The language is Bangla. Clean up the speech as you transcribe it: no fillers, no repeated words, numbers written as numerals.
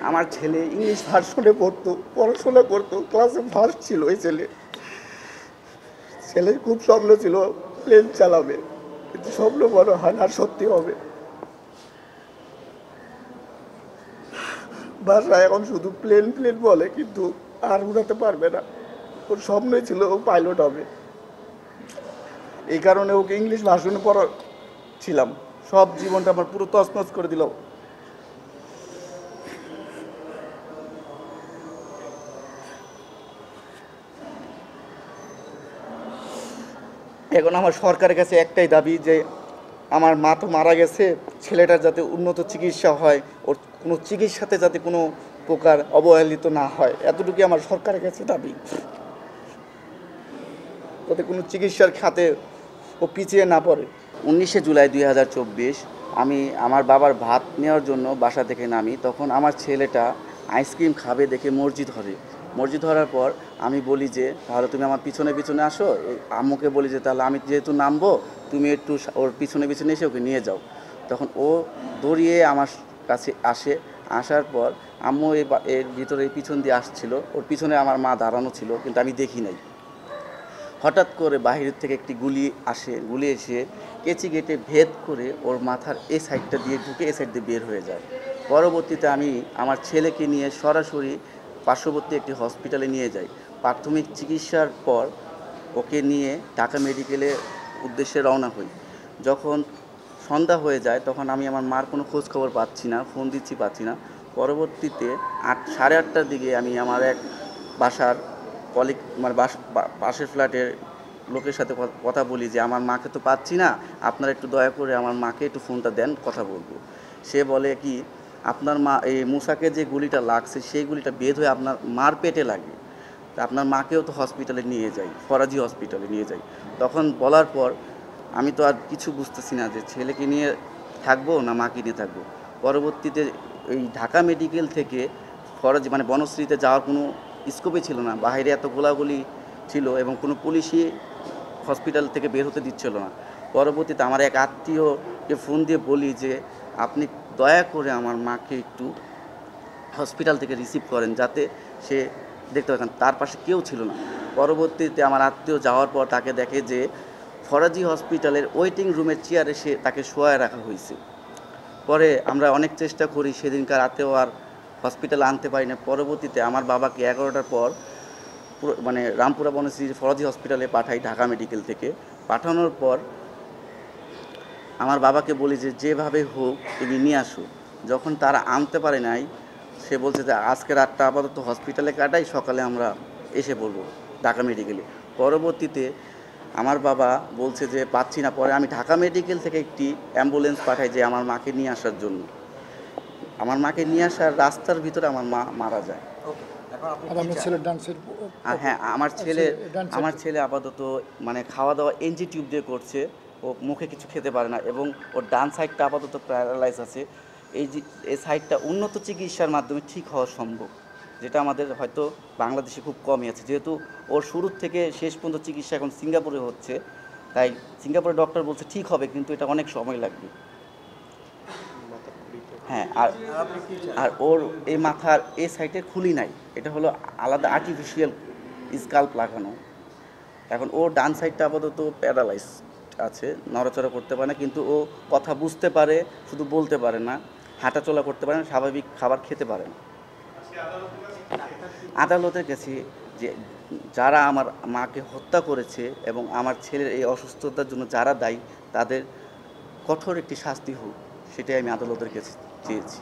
আমার ছেলে ইংলিশ ভার্সনে পড়তো, পড়াশোনা করতো, ক্লাসে ফার্স্ট ছিল। ওই ছেলের খুব স্বপ্ন ছিল প্লেন চালাবে, কিন্তু স্বপ্ন বড় হয় না, সত্যি হবে। বাসায় এখন শুধু প্লেন প্লেন বলে, কিন্তু আর উড়াতে পারবে না। ওর স্বপ্নই ছিল ও পাইলট হবে। এই কারণে ওকে ইংলিশ ভার্সনে পড়াচ্ছিলাম। সব জীবনটা আমার পুরো তছনছ করে দিল। এখন আমার সরকারের কাছে একটাই দাবি যে আমার মা তো মারা গেছে, ছেলেটার যাতে উন্নত চিকিৎসা হয়, ওর কোনো চিকিৎসাতে যাতে কোনো প্রকার অবহেলিত না হয়, এতটুকুই আমার সরকারের কাছে দাবি। যাতে কোনো চিকিৎসার খাতে ও পিছিয়ে না পড়ে। 19শে জুলাই 2024 আমি আমার বাবার ভাত নেওয়ার জন্য বাসা থেকে নামি। তখন আমার ছেলেটা আইসক্রিম খাবে দেখে মসজিদ ধরার পর আমি বলি যে তাহলে তুমি আমার পিছনে পিছনে আসো। আম্মুকে বলি যে তাহলে আমি যেহেতু নামবো, তুমি একটু ওর পিছনে পিছনে এসে ওকে নিয়ে যাও। তখন ও দৌড়িয়ে আমার কাছে আসার পর আম্মু এর ভিতরে পিছন দিয়ে আসছিল, ওর পিছনে আমার মা দাঁড়ানো ছিল, কিন্তু আমি দেখি নাই। হঠাৎ করে বাহিরের থেকে একটি গুলি এসে কেচি গেটে ভেদ করে ওর মাথার এই সাইডটা দিয়ে ঢুকে এই সাইড দিয়ে বের হয়ে যায়। পরবর্তীতে আমি আমার ছেলেকে নিয়ে সরাসরি পার্শ্ববর্তী একটি হসপিটালে নিয়ে যাই। প্রাথমিক চিকিৎসার পর ওকে নিয়ে ঢাকা মেডিকেলের উদ্দেশ্যে রওনা হই। যখন সন্ধ্যা হয়ে যায় তখন আমি আমার মার কোনো খোঁজ খবর পাচ্ছি না, ফোন দিচ্ছি পাচ্ছি না। পরবর্তীতে 8:30টার দিকে আমি আমার এক বাসার কলিগ মানে পাশের ফ্ল্যাটের লোকের সাথে কথা বলি যে আমার মাকে তো পাচ্ছি না, আপনারা একটু দয়া করে আমার মাকে একটু ফোনটা দেন, কথা বলবো। সে বলে কি, আপনার মা এই মুসাকে যে গুলিটা লাগছে সেই গুলিটা বের হয়ে আপনার মার পেটে লাগে, তা আপনার মাকেও তো হসপিটালে নিয়ে যাই, ফরাজি হসপিটালে নিয়ে যাই। তখন বলার পর আমি তো আর কিছু বুঝতেছি না যে ছেলেকে নিয়ে থাকবো না মাকে নিয়ে থাকবো। পরবর্তীতে এই ঢাকা মেডিকেল থেকে ফরাজি মানে বনশ্রীতে যাওয়ার কোনো স্কোপই ছিল না, বাইরে এত গোলাগুলি ছিল এবং কোনো পুলিশই হসপিটাল থেকে বের হতে দিচ্ছিল না। পরবর্তীতে আমার এক আত্মীয়কে ফোন দিয়ে বলি যে আপনি দয়া করে আমার মাকে একটু হসপিটাল থেকে রিসিভ করেন, যাতে সে দেখতে পারেন। তার পাশে কেউ ছিল না। পরবর্তীতে আমার আত্মীয় যাওয়ার পর তাকে দেখে যে ফরাজি হসপিটালের ওয়েটিং রুমের চেয়ারে তাকে শোয়ায় রাখা হয়েছে। পরে আমরা অনেক চেষ্টা করি, সেদিনকার রাতেও আর হসপিটালে আনতে পারি না। পরবর্তীতে আমার বাবাকে 11টার পর মানে রামপুরা বনশ্রীর ফরাজি হসপিটালে পাঠাই ঢাকা মেডিকেল থেকে। পাঠানোর পর আমার বাবাকে বলি যে যেভাবে হোক তুমি নিয়ে আসো। যখন তারা আনতে পারে নাই, সে বলছে যে আজকে রাতটা আপাতত হসপিটালে কাটাই, সকালে আমরা এসে পড়বো ঢাকা মেডিকেলে। পরবর্তীতে আমার বাবা বলছে যে পাচ্ছি না। পরে আমি ঢাকা মেডিকেল থেকে একটি অ্যাম্বুলেন্স পাঠাই যে আমার মাকে নিয়ে আসার জন্য। আমার মাকে নিয়ে আসার রাস্তার ভিতরে আমার মা মারা যায়। হ্যাঁ, আমার ছেলে আপাতত মানে খাওয়া দাওয়া এনজি টিউব দিয়ে করছে, ও মুখে কিছু খেতে পারে না এবং ওর ডান সাইডটা আপাতত প্যারালাইজ আছে। এই সাইডটা উন্নত চিকিৎসার মাধ্যমে ঠিক হওয়া সম্ভব, যেটা আমাদের হয়তো বাংলাদেশে খুব কমই আছে। যেহেতু ওর শুরুর থেকে শেষ পর্যন্ত চিকিৎসা এখন সিঙ্গাপুরে হচ্ছে, তাই সিঙ্গাপুরের ডক্টর বলছে ঠিক হবে, কিন্তু এটা অনেক সময় লাগবে। হ্যাঁ, আর ওর এই মাথার এই সাইডে খুলি নাই, এটা হলো আলাদা আর্টিফিশিয়াল স্কাল্প লাগানো। এখন ওর ডান সাইডটা আপাতত প্যারালাইজ আছে, নড়াচড়া করতে পারে না, কিন্তু ও কথা বুঝতে পারে, শুধু বলতে পারে না, হাঁটাচলা করতে পারে না, স্বাভাবিক খাবার খেতে পারে না। আদালতের কাছে যে যারা আমার মাকে হত্যা করেছে এবং আমার ছেলের এই অসুস্থতার জন্য যারা দায়ী, তাদের কঠোর একটি শাস্তি হোক, সেটাই আমি আদালতের কাছে চেয়েছি।